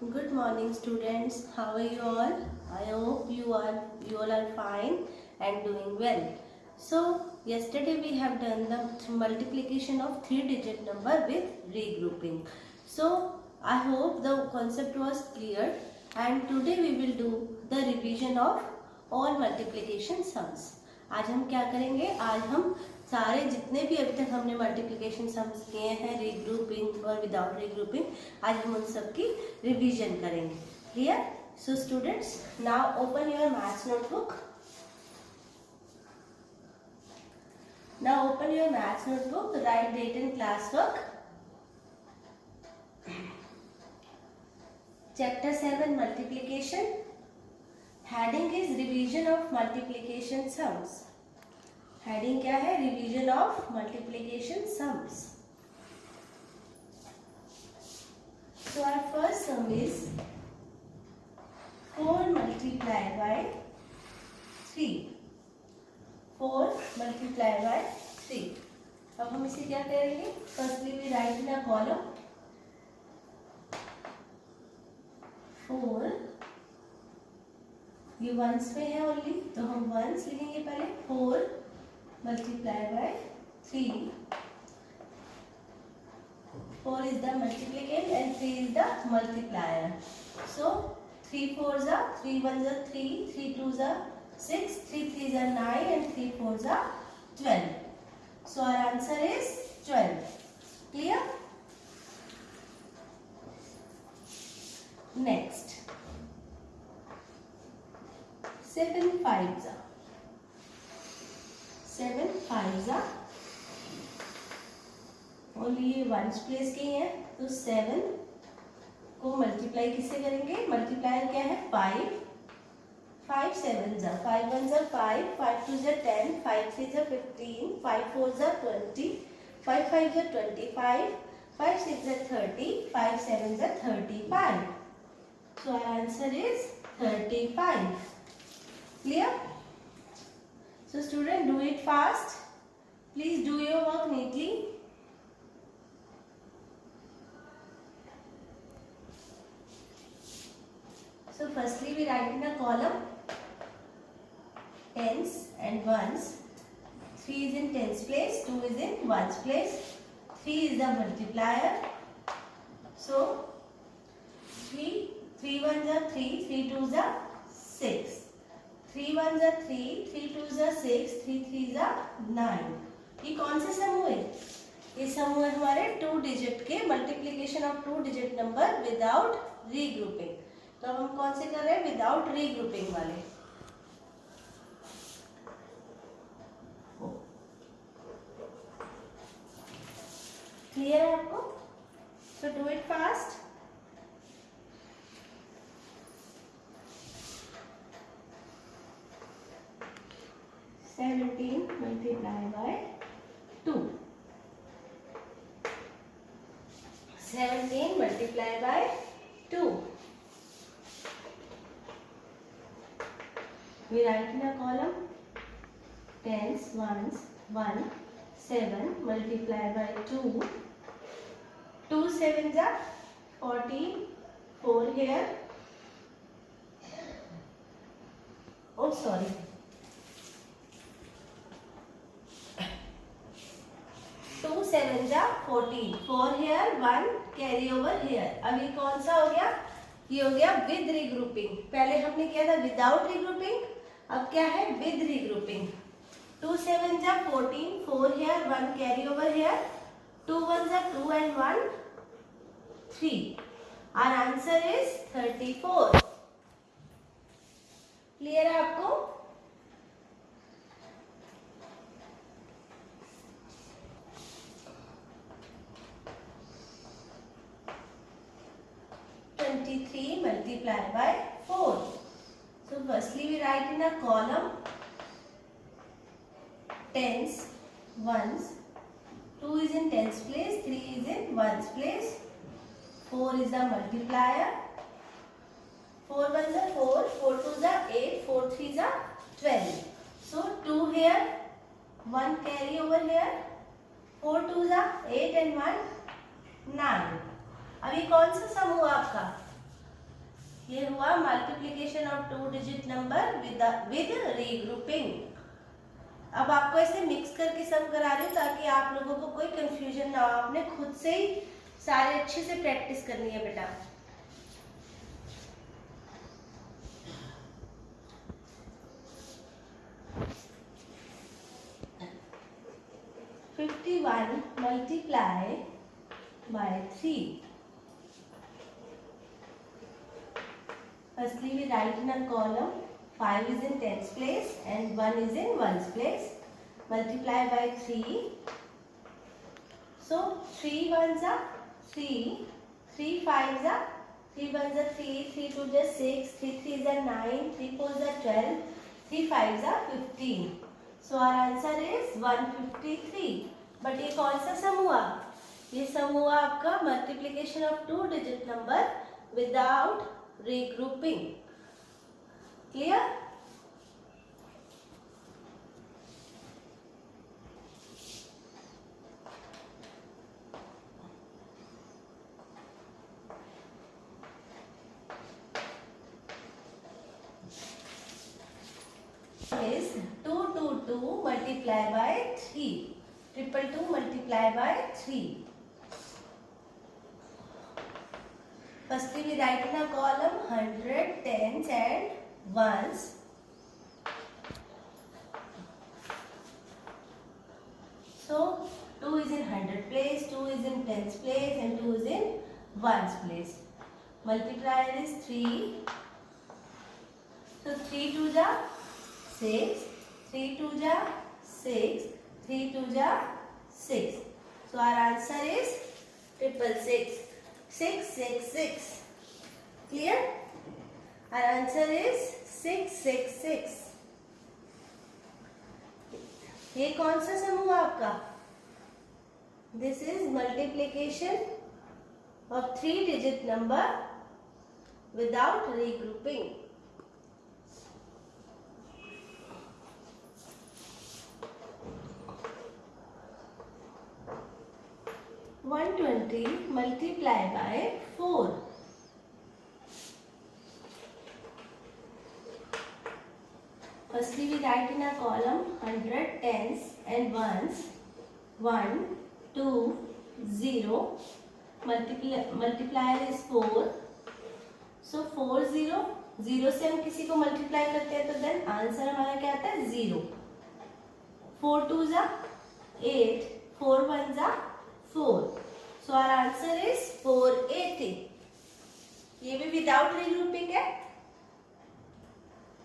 Good morning, students. How are you all? I hope you all are fine and doing well. So yesterday we have done the multiplication of three-digit number with regrouping. So I hope the concept was clear, and today we will do the revision of all multiplication sums. आज हम क्या करेंगे? आज हम सारे जितने भी अभी तक हमने मल्टीप्लिकेशन सम्स किए हैं रीग्रुपिंग और विदाउट रीग्रुपिंग, आज हम उन सब की रिवीजन करेंगे. Clear? So students, now open your maths notebook. Now open your maths notebook, write date and class work. Chapter 7 Multiplication. Heading is Revision of Multiplication Sums. Heading क्या है? Revision of Multiplication Sums. So our first sum is 4 multiplied by 3. 4 multiplied by 3. अब हम इसे क्या करेंगे? Firstly we write in a column 4. ये once में है ओनली, तो हम वंस लिखेंगे पहले. 4 multiplied by 3. 4 is the multiplicand and 3 is the multiplier. So 3 4s are 3 1s are 3, 3 2s are 6, 3 3s are 9 and 3 4s are 12. So our answer is 12. Clear? Next, 7 5s are 7 5s are only ये ones place के हैं, तो 7 को multiply किससे करेंगे? Multiplier क्या है? 5. 5 7s are 5 1s are 5, 5 2s are 10, 5 3s are 15, 5 4s are 20, 5 5s are 25, 5 6s are 30, 5 7s are 35. So our answer is 35. Clear? So student, do it fast. Please do your work neatly. So firstly we write in a column tens and ones. 3 is in tens place, 2 is in ones place, 3 is the multiplier. So 3 1s are 3, 3 2s are 6, 3 1s are 3, 3 2s are 6, 3 3s are 9. ये कौन से सम हुए? ये सम हुए हमारे 2 digit के multiplication of 2 digit number without regrouping. तो अब हम कौन से कर रहे हैं? विदाउट रीग्रुपिंग वाले. क्लियर है आपको? So do it fast. Seventeen multiply by 2. 17 multiply by 2. We write in a column tens, ones, 1, 7 multiplied by 2. 2 7s are 14, 4 here. Oh sorry. 2 7s are 14, 4 here, 1 carry over here. अब ये कौन सा हो गया? ये हो गया विद रीग्रुपिंग. पहले हमने किया था विदाउट रीग्रुपिंग, अब क्या है? With regrouping. 2 7s are 14, 4 here, 1 carry over here, 2 1s are 2 and 1 3. Our answer is 34. Clear है आपको? Multiplied by 4. So firstly we write in a column tens, ones. 2 is in tens place, 3 is in ones place, 4 is the multiplier. 4 1s are 4, 4 2s are 8, 4 3s are 12. So 2 here, 1 carry over here, 4 2s are 8 and 1 9. अब ये कौन सा सम हुआ आपका? ये हुआ multiplication of 2 digit number with regrouping. अब आपको ऐसे मिक्स करके सम करा रही हूँ ताकि आप लोगों को कोई कंफ्यूजन ना हो। आपने खुद से ही सारे अच्छे से प्रैक्टिस करनी है बेटा। (51 multiply by 3). Firstly, we write in a column. 5 is in tens place and 1 is in ones place. Multiply by 3. So 3 ones are 3, 3 5s are 3 ones are 3, 3 2s are 6, 3 3s are 9, 3 4s are 12, 3 5s are 15. So our answer is 153. But ये कौन सा सम हुआ? ये सम हुआ आपका multiplication of 2 digit number without regrouping. Clear? Is 222 multiply by 3. 222 multiply by 3. Firstly, we write in a column 100, tens and ones. So 2 is in 100 place, 2 is in tens place and 2 is in ones place. Multiplier is 3. So 3 2s are 6, 3 2s are 6, 3 2s are 6. So our answer is 666. 666. Clear? Our answer is 666. ये कौन सा सम हुआ आपका? This is multiplication of 3 digit number without regrouping. One 20 multiply by 4. Firstly, we write in a column 100, tens and ones. 1, 2, 0. Multiplier is 4. So 4 0. 0 से हम किसी को multiply करते हैं तो देन आंसर हमारा क्या आता है? 0. 4 2s are 8. 4 1s are 4. So our answer is 480. ये भी विदाउट रीग्रुपिंग है.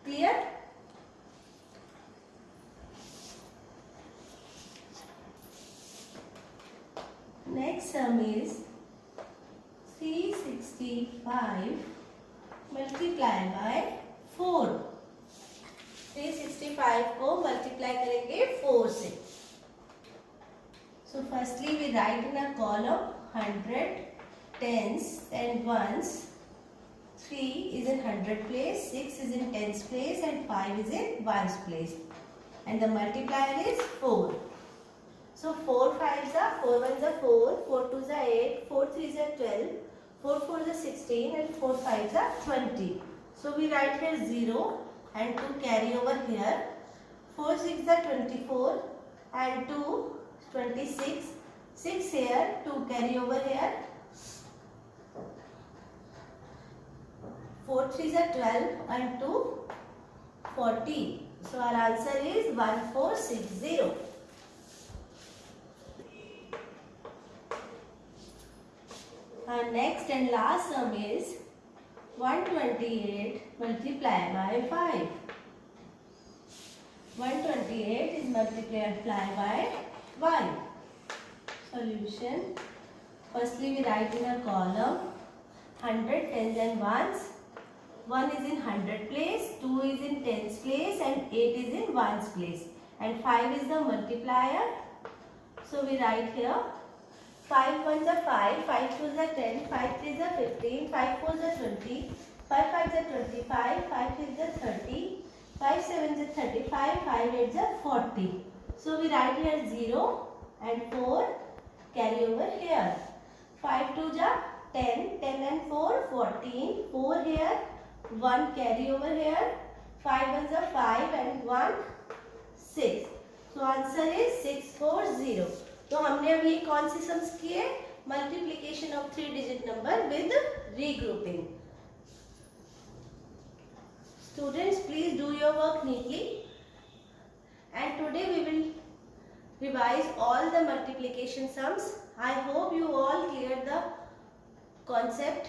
Clear? Next sum is 365 multiply by 4. 365 को मल्टीप्लाई करेंगे 4 से. So firstly we write in a column 100, tens and ones. 3 is in 100 place, 6 is in tens place and 5 is in ones place. And the multiplier is 4. So 4 5s are 4 1s are 4, 4 2s are 8, 4 3s are 12, 4 4s are 16 and 4 5s are 20. So we write here 0 and 2 carry over here. 4 6 are 24 and 2 26. 6 here, 2 carry over here. 4 3s are 12 and 2 40. So our answer is 1460. Our next and last sum is 128 multiply by 5. 128 is multiplied by 5. Solution. Firstly we write in a column 100, tens and ones. 1 is in 100 place, 2 is in tens place and 8 is in ones place. And 5 is the multiplier. So we write here 5 1s are 5, 5 2s are 10, 5 3s are 15, 5 4s are 20, 5 5s are 25, 5 6s are 30, 5 7s are 35, 5 8s are 40. So we write here 0 and 4 carry over here. 5 2s are 10, 10 and 4 14, 4 here, 1 carry over here. 5 ones are 5 and 1 6. So answer is 640. तो हमने अब ये कौन सी sums किए? Multiplication of 3 digit number with regrouping. Students, please do your work neatly. And today we will revise all the multiplication sums. I hope you all cleared the concept.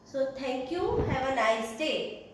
So thank you. Have a nice day.